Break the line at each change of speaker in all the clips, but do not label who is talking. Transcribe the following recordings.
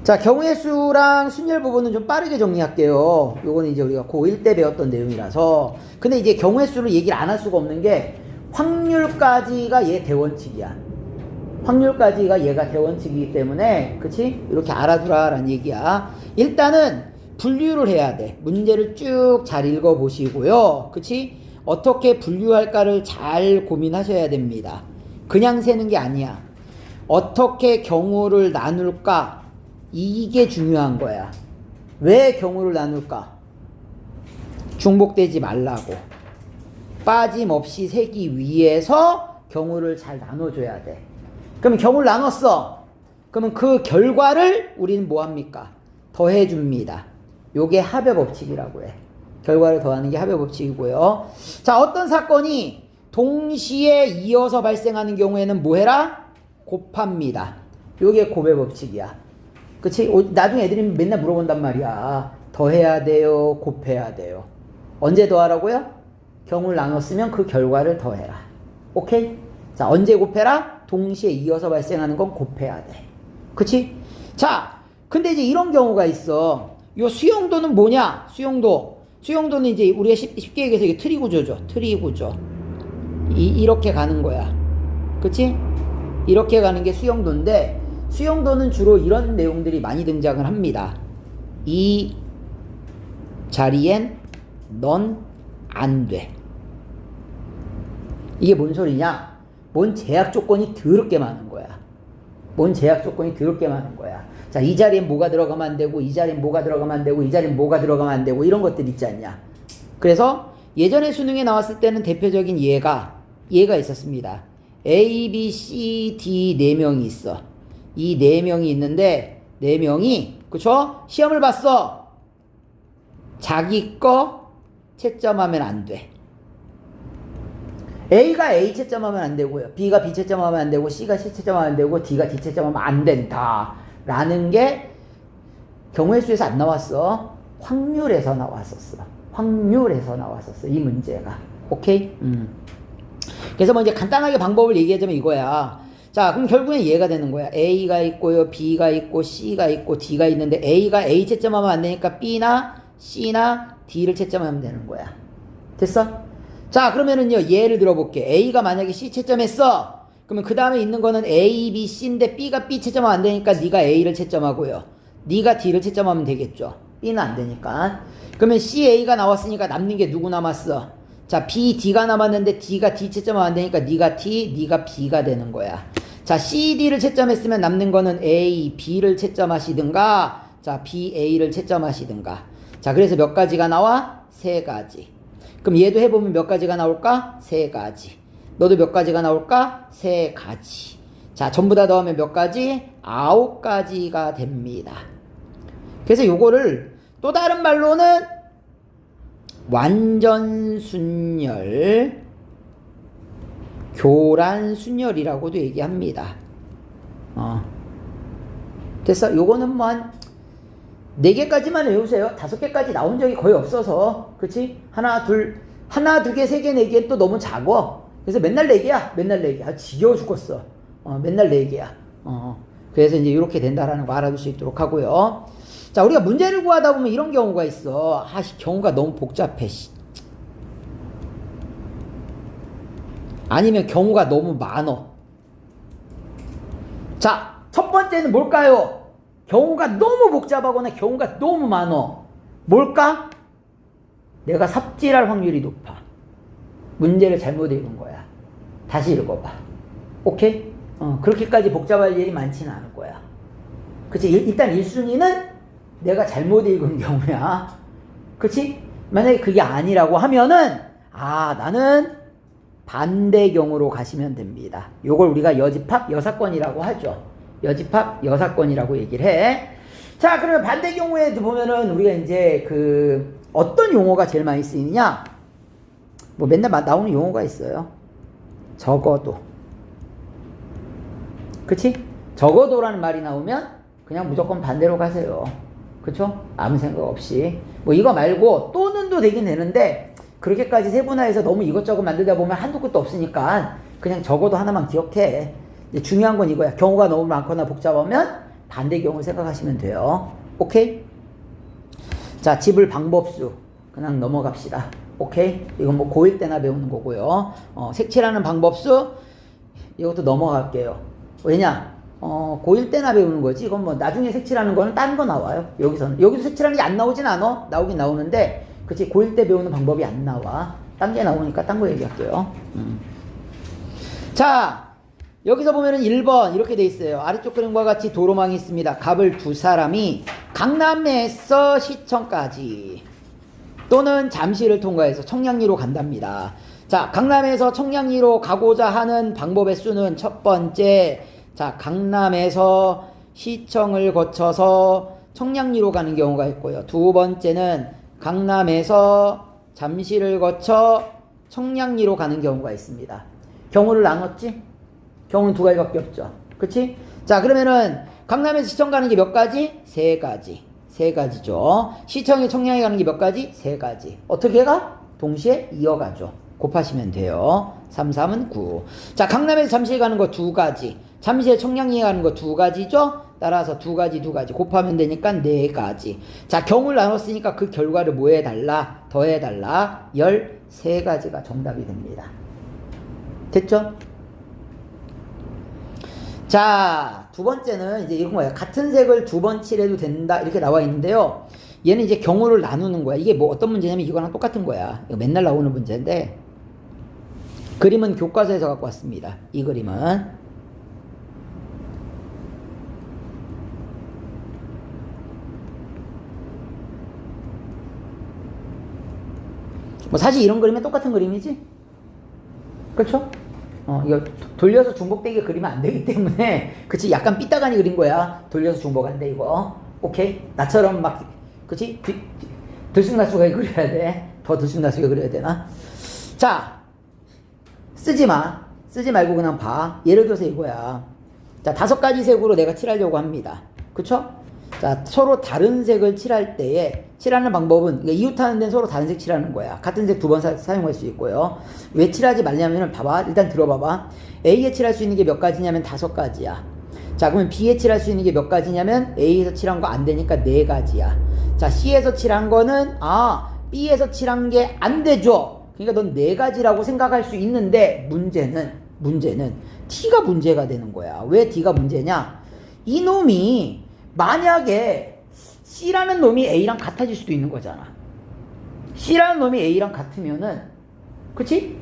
자, 경우의 수랑 순열 부분은 좀 빠르게 정리할게요. 요거는 이제 우리가 고1 때 배웠던 내용이라서. 근데 이제 경우의 수를 얘기를 안 할 수가 없는 게 확률까지가 얘 대원칙이야. 확률까지가 얘가 대원칙이기 때문에, 그치? 이렇게 알아두라라는 얘기야. 일단은 분류를 해야 돼. 문제를 쭉 잘 읽어보시고요. 그치? 어떻게 분류할까를 잘 고민하셔야 됩니다. 그냥 세는 게 아니야. 어떻게 경우를 나눌까? 이게 중요한 거야. 왜 경우를 나눌까? 중복되지 말라고. 빠짐없이 세기 위해서 경우를 잘 나눠줘야 돼. 그럼 경우를 나눴어. 그러면 그 결과를 우리는 뭐합니까? 더해줍니다. 요게 합의 법칙이라고 해. 결과를 더하는 게 합의 법칙이고요. 자, 어떤 사건이 동시에 이어서 발생하는 경우에는 뭐 해라? 곱합니다. 요게 곱의 법칙이야. 그치? 나중에 애들이 맨날 물어본단 말이야. 더해야 돼요? 곱해야 돼요? 언제 더하라고요? 경우를 나눴으면 그 결과를 더해라. 오케이? 자, 언제 곱해라? 동시에 이어서 발생하는 건 곱해야 돼. 그치? 자, 근데 이제 이런 경우가 있어. 요 수용도는 뭐냐? 수용도는 이제 우리가 쉽게 얘기해서 이게 트리 구조죠. 트리 구조. 이렇게 가는 거야. 그치? 이렇게 가는 게 수용도인데, 수용도는 주로 이런 내용들이 많이 등장을 합니다. 이 자리엔 넌 안 돼. 이게 뭔 소리냐? 뭔 제약 조건이 더럽게 많은 거야. 뭔 제약 조건이 더럽게 많은 거야. 자, 이 자리엔 뭐가 들어가면 안 되고, 이 자리엔 뭐가 들어가면 안 되고, 이 자리엔 뭐가 들어가면 안 되고, 이런 것들 있지 않냐. 그래서 예전에 수능에 나왔을 때는 대표적인 예가 있었습니다. A, B, C, D 4명이 있어. 이 4명이 있는데 4명이 그쵸? 시험을 봤어. 자기 거 채점하면 안 돼. A가 A 채점하면 안 되고요. B가 B 채점하면 안 되고, C가 C 채점하면 안 되고, D가 D 채점하면 안 된다. 라는 게 경우의 수에서 안 나왔어. 확률에서 나왔었어. 이 문제가. 오케이? 그래서 뭐 이제 간단하게 방법을 얘기하자면 이거야. 자, 그럼 결국엔 얘가 되는 거야. A가 있고요, B가 있고, C가 있고, D가 있는데 A가 A 채점하면 안 되니까 B나 C나 D를 채점하면 되는 거야. 됐어? 자, 그러면은요, 예를 들어볼게. A가 만약에 C 채점했어. 그러면 그 다음에 있는 거는 A, B, C인데 B가 B 채점하면 안 되니까 네가 A를 채점하고요. 네가 D를 채점하면 되겠죠. B는 안 되니까. 그러면 C, A가 나왔으니까 남는 게 누구 남았어? 자, B, D가 남았는데 D가 D 채점하면 안 되니까 네가 D, 네가 B가 되는 거야. 자, C, D를 채점했으면 남는 거는 A, B를 채점하시든가, 자, B, A를 채점하시든가. 자, 그래서 몇 가지가 나와? 3가지. 그럼 얘도 해보면 몇 가지가 나올까? 3가지. 너도 몇 가지가 나올까? 3가지. 자, 전부 다 더하면 몇 가지? 9가지가 됩니다. 그래서 요거를 또 다른 말로는 완전순열, 교란순열이라고도 얘기합니다. 됐어? 요거는 뭐 한 4개까지만 외우세요. 5개까지 나온 적이 거의 없어서. 그치? 하나, 두 개, 3개, 4개 또 너무 작어. 그래서 맨날 4개야. 아, 지겨워 죽겠어. 맨날 4개야. 그래서 이제 이렇게 된다라는 거 알아둘 수 있도록 하고요. 자, 우리가 문제를 구하다 보면 이런 경우가 있어. 경우가 너무 복잡해. 아니면 경우가 너무 많어. 자, 첫 번째는 뭘까요? 경우가 너무 복잡하거나 경우가 너무 많어. 뭘까? 내가 삽질할 확률이 높아. 문제를 잘못 읽은 거야. 다시 읽어봐. 오케이? 그렇게까지 복잡할 일이 많지는 않을 거야. 그치? 일단 1순위는 내가 잘못 읽은 경우야. 그치? 만약에 그게 아니라고 하면은, 나는 반대 경우로 가시면 됩니다. 요걸 우리가 여집합 여사건이라고 하죠. 여집합 여사건이라고 얘기를 해. 자, 그러면 반대 경우에 보면은 우리가 이제 어떤 용어가 제일 많이 쓰이느냐? 뭐 맨날 나오는 용어가 있어요. 적어도. 그치? 적어도라는 말이 나오면 그냥 무조건 반대로 가세요. 그쵸? 아무 생각 없이. 뭐 이거 말고 또는도 되긴 되는데 그렇게까지 세분화해서 너무 이것저것 만들다 보면 한도 끝도 없으니까 그냥 적어도 하나만 기억해. 중요한 건 이거야. 경우가 너무 많거나 복잡하면 반대 경우 생각하시면 돼요. 오케이? 자, 집을 방법수 그냥 넘어갑시다. 오케이? 이건 뭐 고1 때나 배우는 거고요. 색칠하는 방법수 이것도 넘어갈게요. 왜냐? 고1 때나 배우는 거지. 이건 뭐 나중에 색칠하는 거는 딴 거 나와요. 여기서는. 여기서 색칠하는 게 안 나오진 않아. 나오긴 나오는데 그치? 고1 때 배우는 방법이 안 나와. 딴 게 나오니까 딴 거 얘기할게요. 자, 여기서 보면은 1번 이렇게 돼 있어요. 아래쪽 그림과 같이 도로망이 있습니다. 갑을 두 사람이 강남에서 시청까지 또는 잠실을 통과해서 청량리로 간답니다. 자, 강남에서 청량리로 가고자 하는 방법의 수는 첫 번째, 자, 강남에서 시청을 거쳐서 청량리로 가는 경우가 있고요. 두 번째는 강남에서 잠실을 거쳐 청량리로 가는 경우가 있습니다. 경우를 나눴지? 경우는 두 가지밖에 없죠. 그치? 자, 그러면은 강남에서 시청 가는 게 몇 가지? 세 가지. 세 가지죠. 시청에 청량에 가는 게 몇 가지? 세 가지. 어떻게 가? 동시에 이어가죠. 곱하시면 돼요. 3, 3은 9. 자, 강남에서 잠실 가는 거 두 가지. 잠실에 청량리에 가는 거 두 가지죠? 따라서 두 가지 곱하면 되니까 네 가지. 자, 경우를 나눴으니까 그 결과를 뭐 해달라? 더해달라. 13가지가 정답이 됩니다. 됐죠? 자, 두 번째는 이제 이런 거예요. 같은 색을 두 번 칠해도 된다. 이렇게 나와 있는데요. 얘는 이제 경우를 나누는 거야. 이게 뭐 어떤 문제냐면 이거랑 똑같은 거야. 이거 맨날 나오는 문제인데, 그림은 교과서에서 갖고 왔습니다. 이 그림은. 뭐 사실 이런 그림은 똑같은 그림이지? 그렇죠? 이거 돌려서 중복되게 그리면 안 되기 때문에, 그치? 약간 삐딱하니 그린 거야. 돌려서 중복한데, 이거. 오케이? 나처럼 막, 그치? 들쑥날쑥하게 그려야 돼. 더 들쑥날쑥하게 그려야 되나? 자, 쓰지 마. 쓰지 말고 그냥 봐. 예를 들어서 이거야. 자, 5가지 색으로 내가 칠하려고 합니다. 그쵸? 자, 서로 다른 색을 칠할 때에 칠하는 방법은, 그러니까 이웃하는 데는 서로 다른 색 칠하는 거야. 같은 색 두 번 사용할 수 있고요. 왜 칠하지 말냐면은, 봐봐. 일단 들어봐봐. A에 칠할 수 있는 게 몇 가지냐면 5가지야. 자, 그러면 B에 칠할 수 있는 게 몇 가지냐면, A에서 칠한 거 안 되니까 4가지야. 자, C에서 칠한 거는, B에서 칠한 게 안 되죠. 그러니까 넌 4가지라고 생각할 수 있는데, 문제는 D가 문제가 되는 거야. 왜 D가 문제냐? 이놈이 만약에 C라는 놈이 A랑 같아질 수도 있는 거잖아. C라는 놈이 A랑 같으면은, 그치?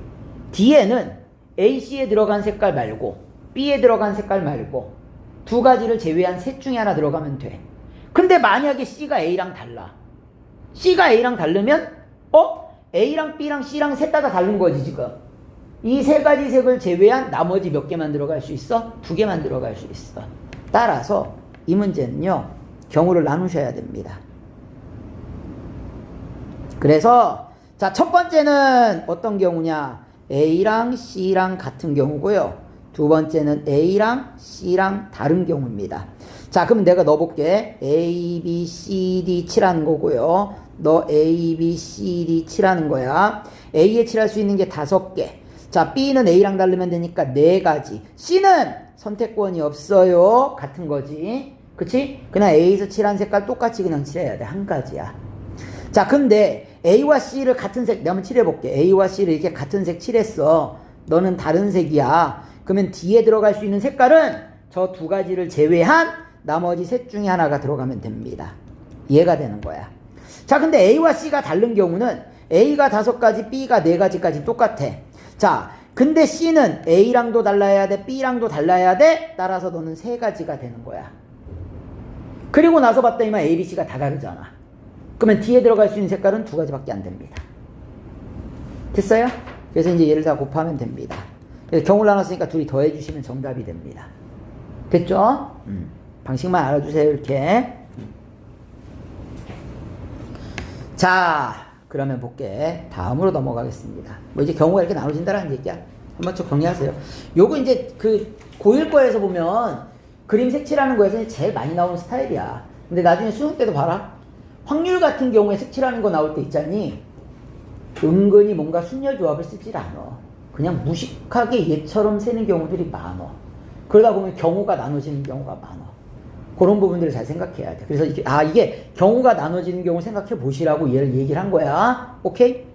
D에는 A, C에 들어간 색깔 말고 B에 들어간 색깔 말고 두 가지를 제외한 셋 중에 하나 들어가면 돼. 근데 만약에 C가 A랑 달라. C가 A랑 다르면 A랑 B랑 C랑 셋 다 다른 거지 지금. 이 세 가지 색을 제외한 나머지 몇 개만 들어갈 수 있어? 2개만 들어갈 수 있어. 따라서 이 문제는요, 경우를 나누셔야 됩니다. 그래서 자, 첫 번째는 어떤 경우냐? A랑 C랑 같은 경우고요. 두 번째는 A랑 C랑 다른 경우입니다. 자, 그럼 내가 넣어볼게. A, B, C, D 칠하는 거고요. 너 A, B, C, D 칠하는 거야. A에 칠할 수 있는 게 5개. 자, B는 A랑 다르면 되니까 4가지. C는 선택권이 없어요. 같은 거지. 그치? 그냥 A에서 칠한 색깔 똑같이 그냥 칠해야 돼. 한 가지야. 자, 근데 A와 C를 같은 색, 내가 한번 칠해볼게. A와 C를 이렇게 같은 색 칠했어. 너는 다른 색이야. 그러면 D에 들어갈 수 있는 색깔은 저 2가지를 제외한 나머지 셋 중에 하나가 들어가면 됩니다. 이해가 되는 거야. 자, 근데 A와 C가 다른 경우는 A가 5가지, B가 4가지까지 똑같아. 자, 근데 C는 A랑도 달라야 돼, B랑도 달라야 돼. 따라서 너는 3가지가 되는 거야. 그리고 나서 봤더니만 A, B, C가 다 다르잖아. 그러면 D에 들어갈 수 있는 색깔은 2가지밖에 안 됩니다. 됐어요? 그래서 이제 얘를 다 곱하면 됩니다. 그래서 경우를 나눴으니까 둘이 더해주시면 정답이 됩니다. 됐죠? 방식만 알아주세요. 이렇게. 자, 그러면 볼게. 다음으로 넘어가겠습니다. 뭐 이제 경우가 이렇게 나눠진다는 얘기야. 한번 좀 정리하세요. 요거 이제 그 고1 거에서 보면 그림 색칠하는 거에서 제일 많이 나오는 스타일이야. 근데 나중에 수능 때도 봐라. 확률 같은 경우에 색칠하는 거 나올 때 있잖니. 은근히 뭔가 순열 조합을 쓰질 않아. 그냥 무식하게 얘처럼 세는 경우들이 많아. 그러다 보면 경우가 나눠지는 경우가 많아. 그런 부분들을 잘 생각해야 돼. 그래서 이게 경우가 나눠지는 경우 생각해 보시라고 얘를 얘기를 한 거야. 오케이?